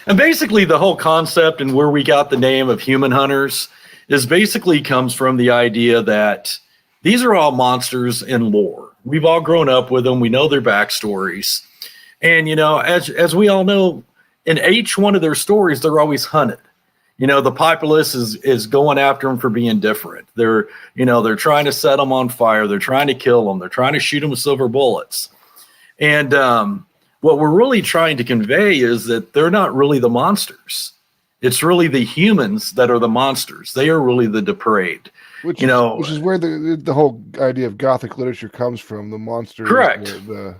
Speaker 2: And basically the whole concept and where we got the name of Human Hunters is basically comes from the idea that these are all monsters in lore. We've all grown up with them. We know their backstories. And, as we all know, in each one of their stories, they're always hunted. The populace is going after them for being different. They're trying to set them on fire. They're trying to kill them. They're trying to shoot them with silver bullets. And what we're really trying to convey is that they're not really the monsters. It's really the humans that are the monsters. They are really the depraved.
Speaker 1: Which is where the whole idea of Gothic literature comes from. The monster,
Speaker 2: correct?
Speaker 1: The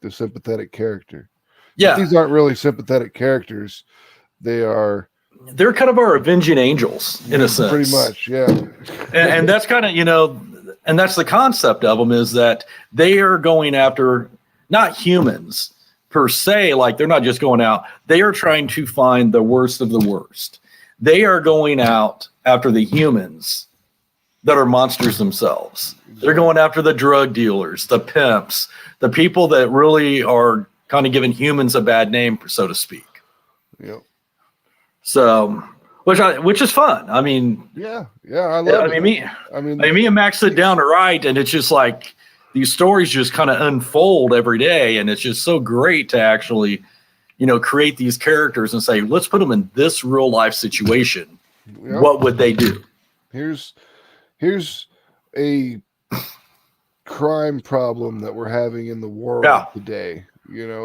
Speaker 1: sympathetic character.
Speaker 2: Yeah,
Speaker 1: but these aren't really sympathetic characters. They're
Speaker 2: kind of our avenging angels in a sense.
Speaker 1: Pretty much, yeah.
Speaker 2: and that's kind of and that's the concept of them, is that they are going after not humans per se. Like, they're not just going out. They are trying to find the worst of the worst. They are going out after the humans that are monsters themselves. They're going after the drug dealers, the pimps, the people that really are kind of giving humans a bad name, so to speak.
Speaker 1: Yep.
Speaker 2: So, which is fun. I mean,
Speaker 1: yeah, I love it.
Speaker 2: Me and Max sit down to write, and it's just like these stories just kind of unfold every day, and it's just so great to actually, create these characters and say, let's put them in this real life situation. Yep. What would they do?
Speaker 1: Here's a crime problem that we're having in the world today.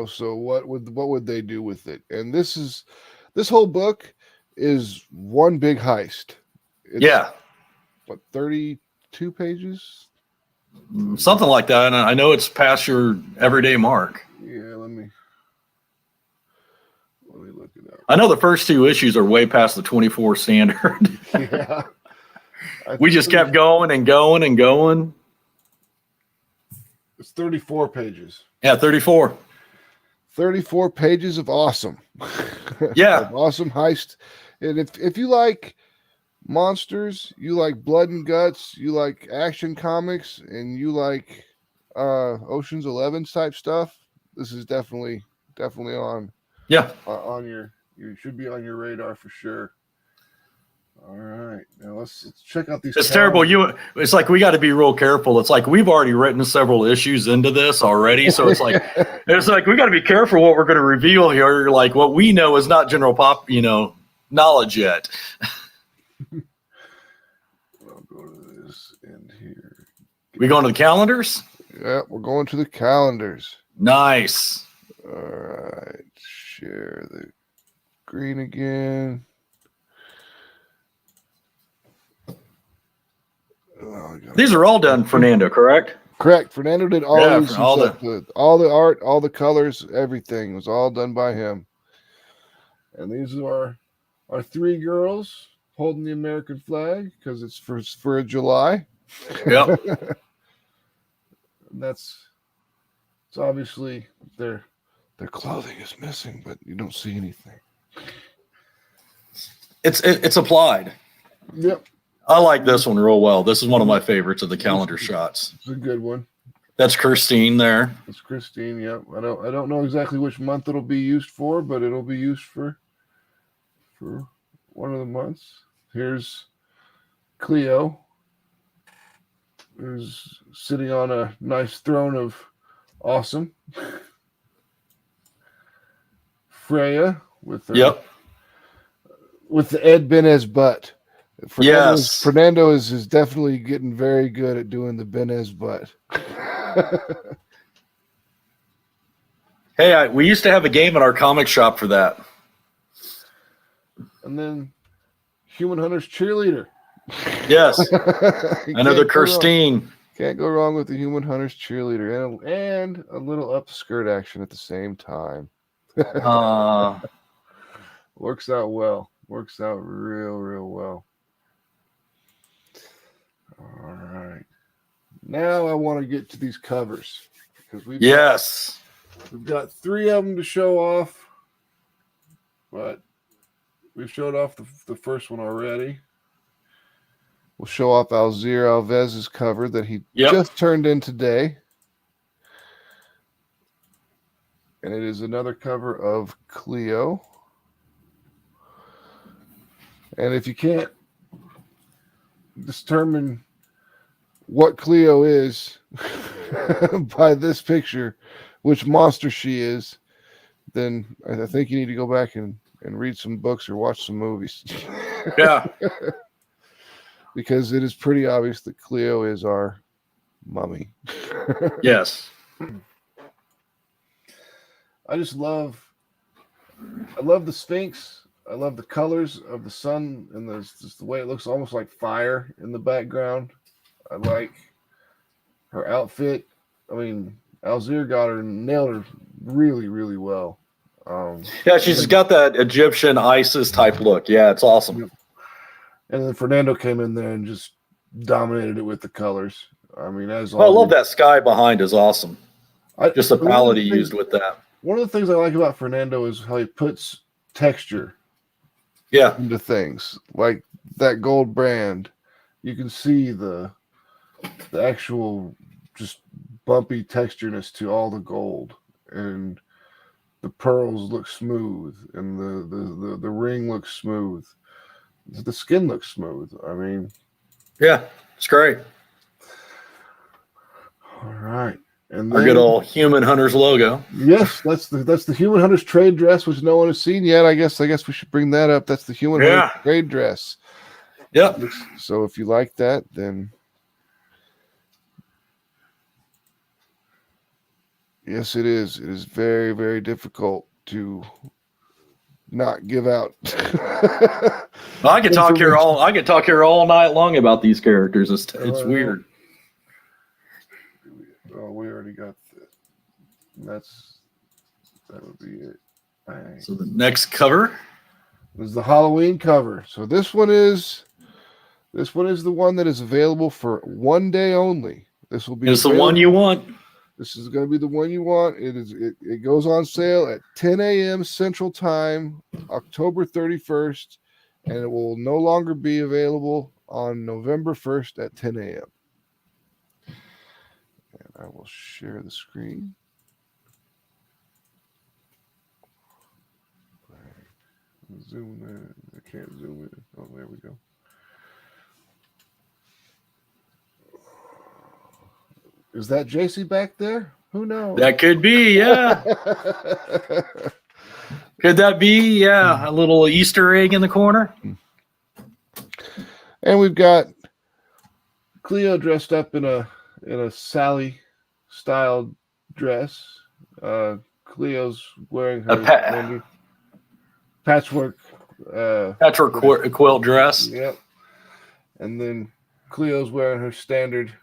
Speaker 1: So what would they do with it? And this whole book is one big heist. It's, what, 32 pages?
Speaker 2: Something like that. And I know it's past your everyday mark.
Speaker 1: Yeah, let me look it up.
Speaker 2: I know the first two issues are way past the 24 standard.
Speaker 1: Yeah.
Speaker 2: We just kept going and going and going.
Speaker 1: It's 34 pages.
Speaker 2: Yeah, 34.
Speaker 1: 34 pages of awesome.
Speaker 2: Yeah.
Speaker 1: Awesome heist. And if you like monsters, you like blood and guts, you like action comics, and you like Ocean's 11 type stuff, this is definitely on. Yeah. You should be on your radar for sure. All right, now let's check out these.
Speaker 2: It's terrible. It's like we got to be real careful. It's like we've already written several issues into this already, so it's like we got to be careful what we're going to reveal here. Like, what we know is not general pop, knowledge yet.
Speaker 1: I'll go to this end here.
Speaker 2: We going to the calendars?
Speaker 1: Yeah, we're going to the calendars.
Speaker 2: Nice.
Speaker 1: All right, share the screen again.
Speaker 2: These are all done Fernando, correct?
Speaker 1: Correct. Fernando did all
Speaker 2: Yeah,
Speaker 1: these
Speaker 2: for all
Speaker 1: himself. All the art, all the colors, everything was all done by him. And these are our three girls holding the American flag because it's for July.
Speaker 2: Yep.
Speaker 1: And it's obviously their clothing is missing, but you don't see anything.
Speaker 2: It's applied.
Speaker 1: Yep.
Speaker 2: I like this one real well. This is one of my favorites of the calendar shots.
Speaker 1: It's a good one.
Speaker 2: That's Christine there.
Speaker 1: It's Christine. Yep. I don't know exactly which month it'll be used for, but it'll be used for one of the months. Here's Cleo, who's sitting on a nice throne of awesome. Freya with the Ed Benez butt. Fernando is definitely getting very good at doing the Benez butt.
Speaker 2: Hey, we used to have a game at our comic shop for that.
Speaker 1: And then Human Hunters cheerleader.
Speaker 2: Yes. Another Christine.
Speaker 1: Can't go wrong with the Human Hunters cheerleader and a little upskirt action at the same time. Works out well. Works out real well. All right. Now I want to get to these covers because we've got three of them to show off, but we've showed off the first one already. We'll show off Alzir Alvez's cover that he just turned in today. And it is another cover of Cleo. And if you can't determine what Cleo is by this picture, which monster she is, then I think you need to go back and read some books or watch some movies.
Speaker 2: Yeah.
Speaker 1: Because it is pretty obvious that Cleo is our mummy.
Speaker 2: Yes.
Speaker 1: I love the Sphinx. I love the colors of the sun and just the way it looks almost like fire in the background. I like her outfit. I mean, Alzir nailed her really, really well.
Speaker 2: Yeah, she's got that Egyptian ISIS type look. Yeah, it's awesome.
Speaker 1: And then Fernando came in there and just dominated it with the colors. I mean,
Speaker 2: I love that sky behind is awesome. Just the palette he used with that.
Speaker 1: One of the things I like about Fernando is how he puts texture into things. Like that gold brand, you can see the actual just bumpy textureness to all the gold, and the pearls look smooth, and the ring looks smooth. The skin looks smooth. I mean,
Speaker 2: yeah, it's great.
Speaker 1: All right. And
Speaker 2: our good old Human Hunters logo.
Speaker 1: Yes, that's the Human Hunters trade dress, which no one has seen yet. I guess we should bring that up. That's the Human Hunters trade dress.
Speaker 2: Yep.
Speaker 1: So if you like that, then yes, it is. It is very, very difficult to not give out.
Speaker 2: Well, I could talk here all night long about these characters. It's weird.
Speaker 1: Oh, we already got that. That would be it. Bang.
Speaker 2: So the next cover
Speaker 1: is the Halloween cover. So this one is the one that is available for one day only. This will be
Speaker 2: the one you want.
Speaker 1: This is going to be the one you want. It goes on sale at 10 a.m. Central Time, October 31st, and it will no longer be available on November 1st at 10 a.m. And I will share the screen. Zoom in. I can't zoom in. Oh, there we go. Is that JC back there? Who knows?
Speaker 2: That could be, yeah. Could that be, a little Easter egg in the corner?
Speaker 1: And we've got Cleo dressed up in a Sally style dress. Cleo's wearing her patchwork
Speaker 2: quilt dress.
Speaker 1: Yep. And then Cleo's wearing her standard,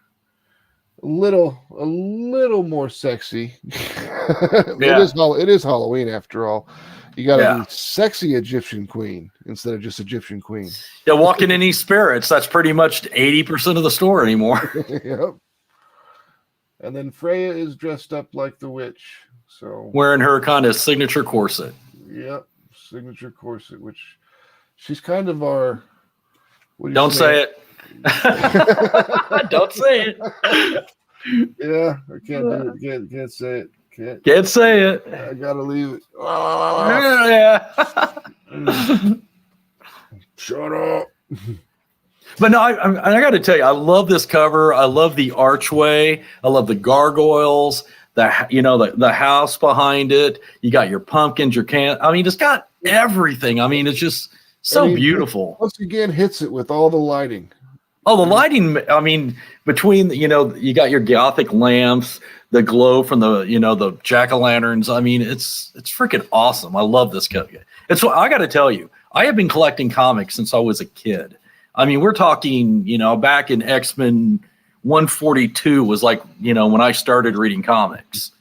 Speaker 1: a little more sexy.
Speaker 2: Yeah.
Speaker 1: It is Halloween after all. You got to
Speaker 2: Yeah.
Speaker 1: be sexy Egyptian queen instead of just Egyptian queen.
Speaker 2: Yeah, walking in these spirits, that's pretty much 80% of the store anymore.
Speaker 1: Yep. And then Freya is dressed up like the witch. So
Speaker 2: Wearing her kind of signature corset.
Speaker 1: yep, signature corset, which she's kind of our. What do you
Speaker 2: Don't say it. Don't say it.
Speaker 1: Yeah, I can't do it. Can't say it.
Speaker 2: Can't say it.
Speaker 1: I gotta leave it.
Speaker 2: Yeah.
Speaker 1: Shut up.
Speaker 2: But no, I got to tell you, I love this cover. I love the archway. I love the gargoyles. The house behind it. You got your pumpkins, your can. I mean, it's got everything. I mean, it's just so beautiful.
Speaker 1: Once again, hits it with all the lighting.
Speaker 2: Oh, the lighting. I mean, between you got your Gothic lamps, the glow from the jack-o'-lanterns. I mean, it's freaking awesome. I love this cover. It's what I got to tell you. I have been collecting comics since I was a kid. I mean, we're talking, back in X-Men 142 was like, when I started reading comics.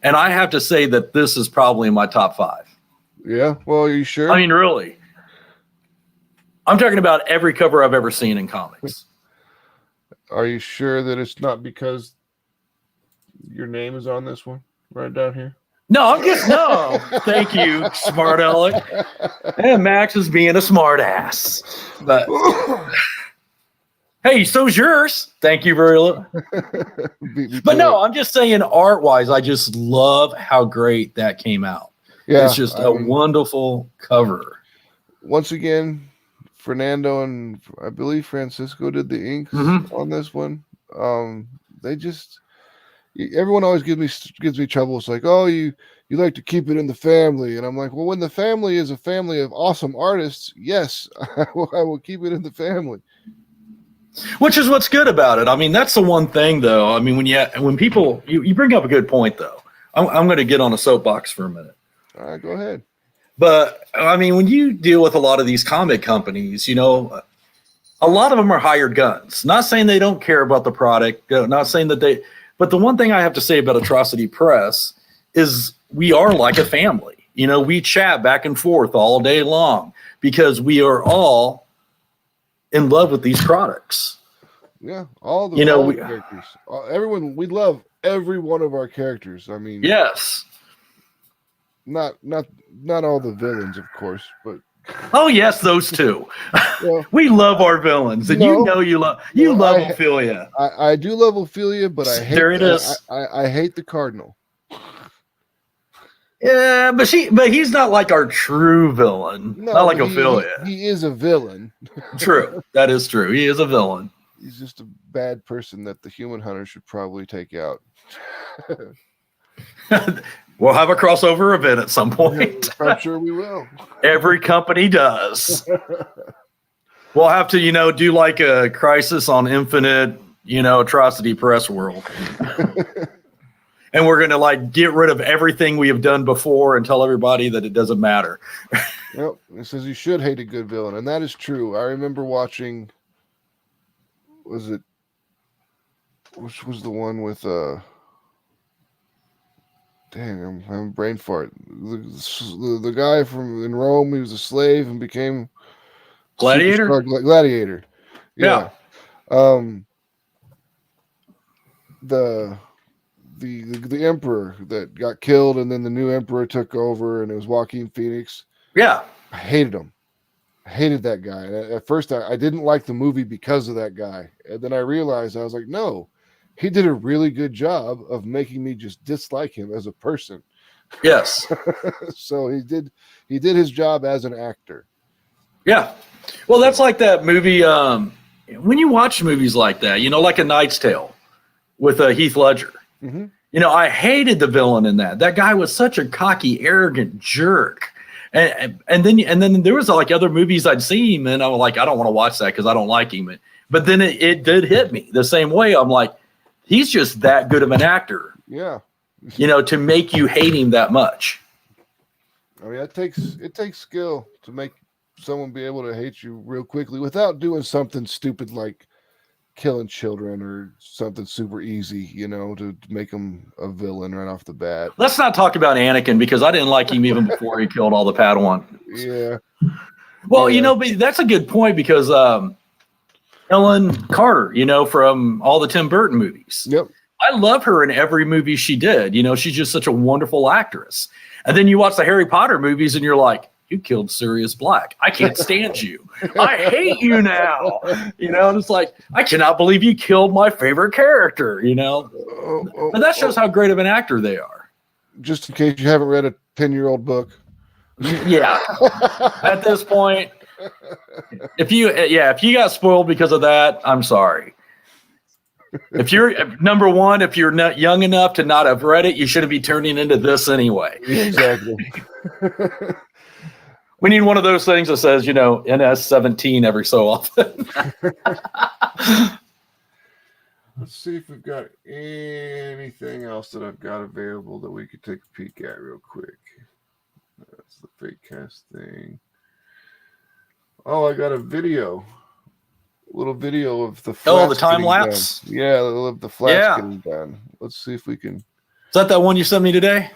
Speaker 2: And I have to say that this is probably in my top 5.
Speaker 1: Yeah. Well, are you sure?
Speaker 2: I mean, really. I'm talking about every cover I've ever seen in comics.
Speaker 1: Are you sure that it's not because your name is on this one right down here?
Speaker 2: No, no. Thank you, smart Alec. And Max is being a smart ass. But hey, so's yours. Thank you very much. But no, I'm just saying art-wise, I just love how great that came out. Yeah, it's just a wonderful cover.
Speaker 1: Once again, Fernando and I believe Francisco did the inks on this one. Everyone always gives me trouble. It's like, oh, you like to keep it in the family, and I'm like, well, when the family is a family of awesome artists, yes, I will keep it in the family.
Speaker 2: Which is what's good about it. I mean, that's the one thing, though. I mean, when people you bring up a good point, though. I'm going to get on a soapbox for a minute.
Speaker 1: All right, go ahead.
Speaker 2: But I mean, when you deal with a lot of these comic companies, a lot of them are hired guns. Not saying they don't care about the product. Not saying that they. But the one thing I have to say about Atrocity Press is we are like a family. We chat back and forth all day long because we are all in love with these products.
Speaker 1: Yeah, all the characters. Everyone, we love every one of our characters. I mean,
Speaker 2: yes.
Speaker 1: Not all the villains, of course, but
Speaker 2: oh yes, those two. Well, we love our villains, and you love Ophelia.
Speaker 1: I do love Ophelia, but I hate
Speaker 2: there it is.
Speaker 1: I hate the Cardinal.
Speaker 2: Yeah, but he's not like our true villain. No, not like Ophelia.
Speaker 1: He is a villain.
Speaker 2: True, that is true. He is a villain.
Speaker 1: He's just a bad person that the Human Hunters should probably take out.
Speaker 2: We'll have a crossover event at some point.
Speaker 1: I'm sure we will.
Speaker 2: Every company does. We'll have to, do like a Crisis on Infinite, Atrocity Press world. And we're going to get rid of everything we have done before and tell everybody that it doesn't matter.
Speaker 1: Yep. It says you should hate a good villain. And that is true. I remember watching, which was the one with, dang, I'm having a brain fart. The guy in Rome, he was a slave and became
Speaker 2: Gladiator.
Speaker 1: Gladiator. Yeah. The emperor that got killed, and then the new emperor took over, and it was Joaquin Phoenix.
Speaker 2: Yeah.
Speaker 1: I hated him. I hated that guy. And at first, I didn't like the movie because of that guy. And then I realized, I was like, no, he did a really good job of making me just dislike him as a person.
Speaker 2: Yes.
Speaker 1: So he did his job as an actor.
Speaker 2: Yeah. Well, that's like that movie. When you watch movies like that, like A Knight's Tale with Heath Ledger. Mm-hmm. I hated the villain in that. That guy was such a cocky, arrogant jerk. And then there was other movies I'd seen, and I was like, I don't want to watch that because I don't like him. But then it did hit me the same way. I'm like, he's just that good of an actor.
Speaker 1: Yeah.
Speaker 2: To make you hate him that much.
Speaker 1: I mean, it takes skill to make someone be able to hate you real quickly without doing something stupid like killing children or something super easy, to make him a villain right off the bat.
Speaker 2: Let's not talk about Anakin because I didn't like him even before he killed all the Padawan.
Speaker 1: Yeah.
Speaker 2: Well,
Speaker 1: Yeah.
Speaker 2: but that's a good point because Ellen Carter, from all the Tim Burton movies.
Speaker 1: Yep.
Speaker 2: I love her in every movie she did. She's just such a wonderful actress. And then you watch the Harry Potter movies and you're like, you killed Sirius Black. I can't stand you. I hate you now. And it's like, I cannot believe you killed my favorite character, But that shows how great of an actor they are.
Speaker 1: Just in case you haven't read a 10-year-old book.
Speaker 2: Yeah. At this point, if you got spoiled because of that, I'm sorry. If you're number one, if you're not young enough to not have read it, you shouldn't be turning into this anyway.
Speaker 1: Exactly.
Speaker 2: We need one of those things that says, NS-17 every so often.
Speaker 1: Let's see if we've got anything else that I've got available that we could take a peek at real quick. That's the fake cast thing. Oh, I got a little video of the flats.
Speaker 2: Oh, the time lapse?
Speaker 1: Done. Yeah, of the flats getting done. Let's see if we can.
Speaker 2: Is that one you sent me today?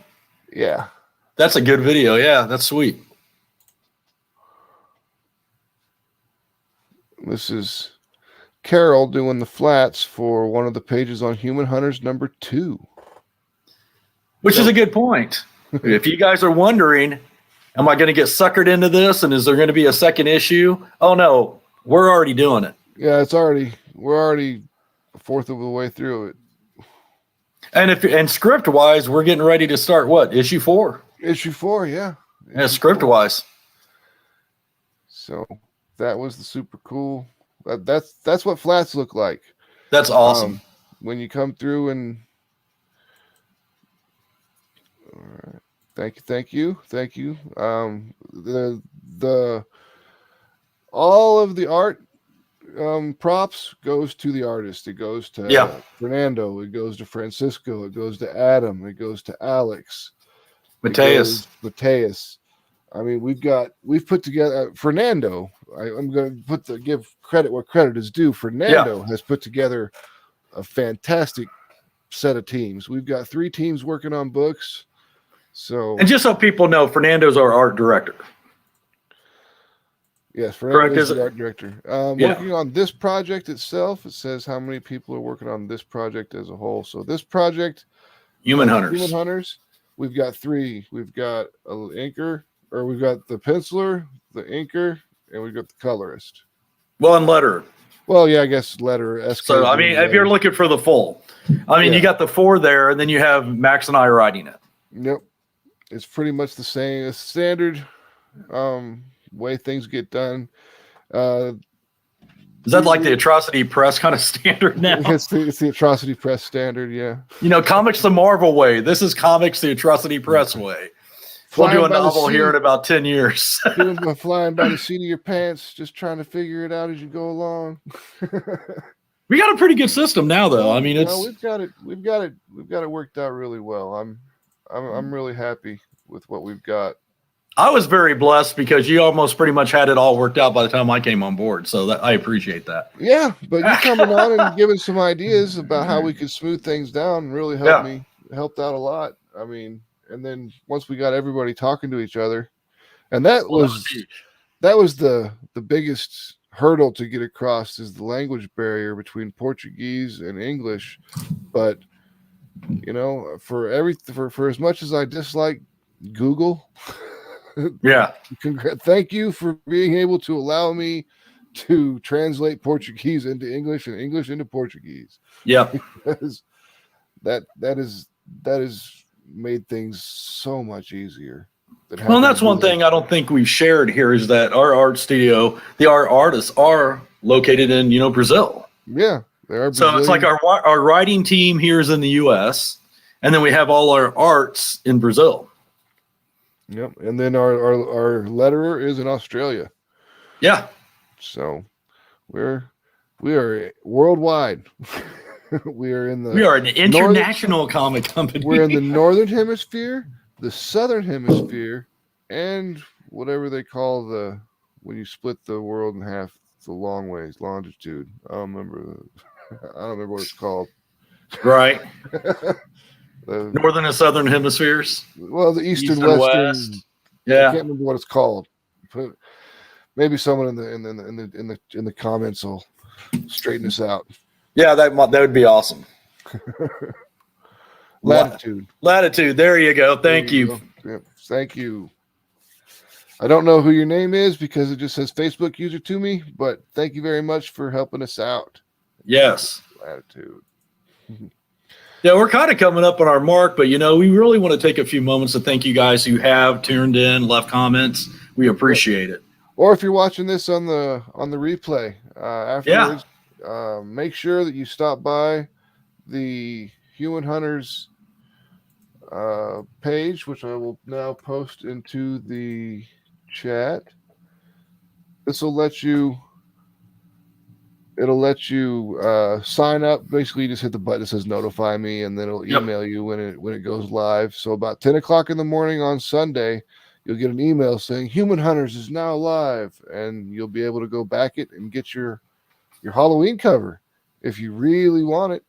Speaker 1: Yeah.
Speaker 2: That's a good video. Yeah, that's sweet.
Speaker 1: This is Carol doing the flats for one of the pages on Human Hunters #2.
Speaker 2: Which is a good point. If you guys are wondering, am I going to get suckered into this? And is there going to be a second issue? Oh, no, we're already doing it.
Speaker 1: Yeah, we're already a fourth of the way through it.
Speaker 2: And script wise, we're getting ready to start what? Issue 4?
Speaker 1: Issue 4, yeah.
Speaker 2: Yeah, script wise.
Speaker 1: So that was the super cool. That's what flats look like.
Speaker 2: That's awesome.
Speaker 1: When you come through and all right. Thank you. The all of the art props goes to the artist. It goes to Fernando. It goes to Francisco. It goes to Adam. It goes to Alex.
Speaker 2: Mateus.
Speaker 1: I mean, we've put together Fernando. I'm going to give credit where credit is due. Fernando has put together a fantastic set of teams. We've got 3 teams working on books. So,
Speaker 2: and just so people know, Fernando's our art director.
Speaker 1: Yes, Fernando is the art director. Working on this project itself, it says how many people are working on this project as a whole. So this project,
Speaker 2: Human Hunters.
Speaker 1: We've got 3. We've got an inker, or we've got the penciler, the inker, and we've got the colorist.
Speaker 2: Well, and letterer.
Speaker 1: Well, yeah, I guess letterer.
Speaker 2: So, I mean, if you're looking for the full, you got the 4 there, and then you have Max and I writing it.
Speaker 1: Yep. It's pretty much the same. It's standard way things get done.
Speaker 2: Is that like the Atrocity Press kind of standard now?
Speaker 1: It's the Atrocity Press standard, yeah.
Speaker 2: Comics the Marvel way. This is comics the Atrocity Press way. We'll do a novel here in about 10 years.
Speaker 1: Flying by the seat of your pants, just trying to figure it out as you go along.
Speaker 2: We got a pretty good system now, though. I mean,
Speaker 1: we've got it worked out really well. I'm really happy with what we've got.
Speaker 2: I was very blessed because you almost pretty much had it all worked out by the time I came on board. So I appreciate that.
Speaker 1: Yeah, but you coming on and giving some ideas about how we could smooth things down really helped out a lot. I mean, and then once we got everybody talking to each other, and that was the biggest hurdle to get across, is the language barrier between Portuguese and English. But for as much as I dislike Google, thank you for being able to allow me to translate Portuguese into English and English into Portuguese.
Speaker 2: Yeah,
Speaker 1: because that is made things so much easier.
Speaker 2: Well, that's one thing I don't think we've shared here is that our art studio, the art artists are located in Brazil.
Speaker 1: Yeah, they are.
Speaker 2: So it's like our writing team here is in the U.S. and then we have all our arts in Brazil.
Speaker 1: Yep, and then our letterer is in Australia.
Speaker 2: Yeah.
Speaker 1: So we are worldwide. We are an
Speaker 2: international comic company.
Speaker 1: We're in the northern hemisphere, the southern hemisphere, and whatever they call when you split the world in half, the long ways, longitude. I don't remember. I don't remember what it's called.
Speaker 2: Right.
Speaker 1: The,
Speaker 2: Northern and southern hemispheres.
Speaker 1: well, the East and
Speaker 2: and
Speaker 1: Western.
Speaker 2: West.
Speaker 1: I
Speaker 2: Yeah.
Speaker 1: can't remember what it's called. But maybe someone in the comments will straighten this out.
Speaker 2: Yeah, that would be awesome.
Speaker 1: Latitude.
Speaker 2: Latitude. There you go. Thank you.
Speaker 1: Go. Yep. Thank you. I don't know who your name is because it just says Facebook user to me, but thank you very much for helping us out.
Speaker 2: Yes.
Speaker 1: Latitude.
Speaker 2: Yeah, we're kind of coming up on our mark, but we really want to take a few moments to thank you guys who have tuned in, left comments. We appreciate it.
Speaker 1: Or if you're watching this on the replay afterwards, make sure that you stop by the Human Hunters page, which I will now post into the chat. It'll let you sign up. Basically, you just hit the button that says notify me, and then it'll email you when it goes live. So about 10 o'clock in the morning on Sunday, you'll get an email saying Human Hunters is now live, and you'll be able to go back it and get your Halloween cover if you really want it.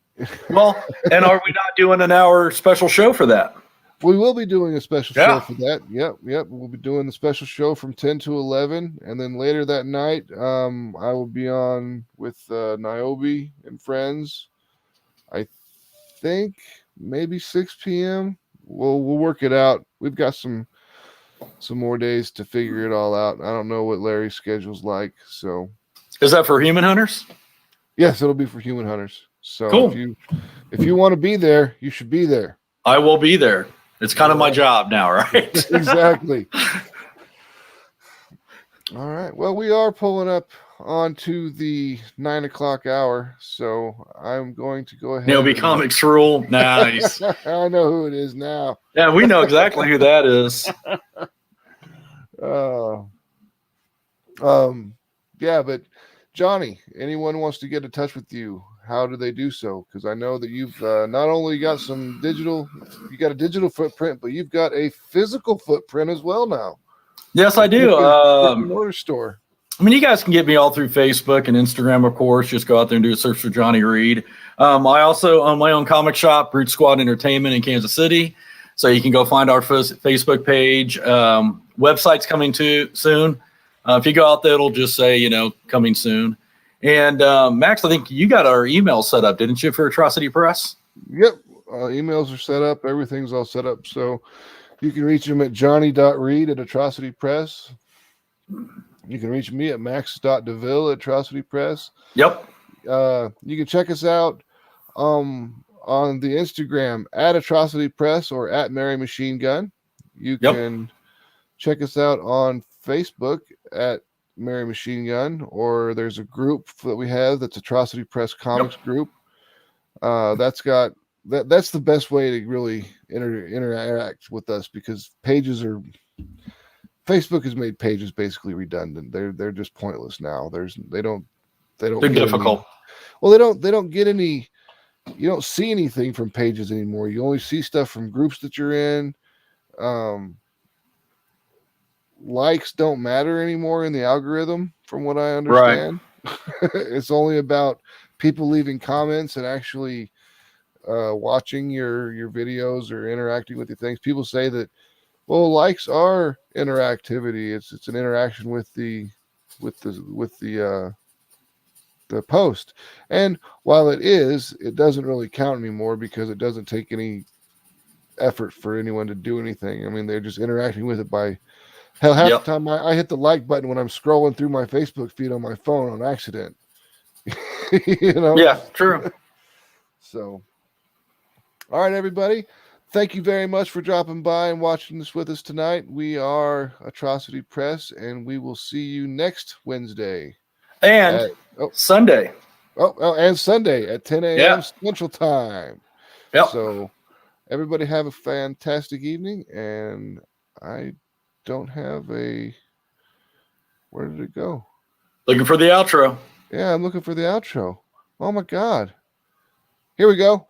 Speaker 2: Well, and are we not doing an hour special show for that?
Speaker 1: We will be doing a special show for that. Yep. We'll be doing the special show from 10 to 11. And then later that night, I will be on with Niobe and friends. I think maybe 6 p.m. We'll work it out. We've got some more days to figure it all out. I don't know what Larry's schedule's like. So
Speaker 2: is that for Human Hunters?
Speaker 1: Yes, it'll be for Human Hunters. So
Speaker 2: cool.
Speaker 1: if you want to be there, you should be there.
Speaker 2: I will be there. It's kind of my job now, right?
Speaker 1: Exactly. All right. Well, we are pulling up onto the 9 o'clock hour, so I'm going to go ahead.
Speaker 2: Niobe Comics rule. Nice.
Speaker 1: I know who it is now.
Speaker 2: Yeah, we know exactly who that is.
Speaker 1: Yeah, but Johnny, anyone wants to get in touch with you, how do they do so? Because I know that you've not only got you got a digital footprint, but you've got a physical footprint as well now.
Speaker 2: Yes, I do.
Speaker 1: Motor store.
Speaker 2: I mean, you guys can get me all through Facebook and Instagram, of course. Just go out there and do a search for Johnny Reed. I also own my own comic shop, Brute Squad Entertainment in Kansas City. So you can go find our Facebook page. Website's coming soon. If you go out there, it'll just say, coming soon. And Max, I think you got our email set up, didn't you, for Atrocity Press?
Speaker 1: Yep. Emails are set up. Everything's all set up. So you can reach them at johnny.reed@Atrocity Press. You can reach me at max.deville@Atrocity Press.
Speaker 2: Yep.
Speaker 1: You can check us out on the Instagram @Atrocity Press or @Mary Machinegun. You can check us out on Facebook at Mary Machinegun, or there's a group that we have that's Atrocity Press Comics group. That's the best way to really interact with us, because Facebook has made pages basically redundant. They're just pointless now. They're difficult. They don't get any. You don't see anything from pages anymore. You only see stuff from groups that you're in. Likes don't matter anymore in the algorithm, from what I understand. Right. It's only about people leaving comments and actually watching your videos or interacting with your things. People say that, well, likes are interactivity. It's an interaction with the post. And while it doesn't really count anymore, because it doesn't take any effort for anyone to do anything. I mean, they're just interacting with it by half the time I hit the like button when I'm scrolling through my Facebook feed on my phone on accident.
Speaker 2: Yeah, true.
Speaker 1: So, all right, everybody. Thank you very much for dropping by and watching this with us tonight. We are Atrocity Press, and we will see you next Wednesday.
Speaker 2: And Sunday.
Speaker 1: And Sunday at 10 a.m. Central Time.
Speaker 2: Yep.
Speaker 1: So, everybody have a fantastic evening, and I don't have where did it go?
Speaker 2: Looking for the outro.
Speaker 1: Yeah, I'm looking for the outro. Oh my God. Here we go.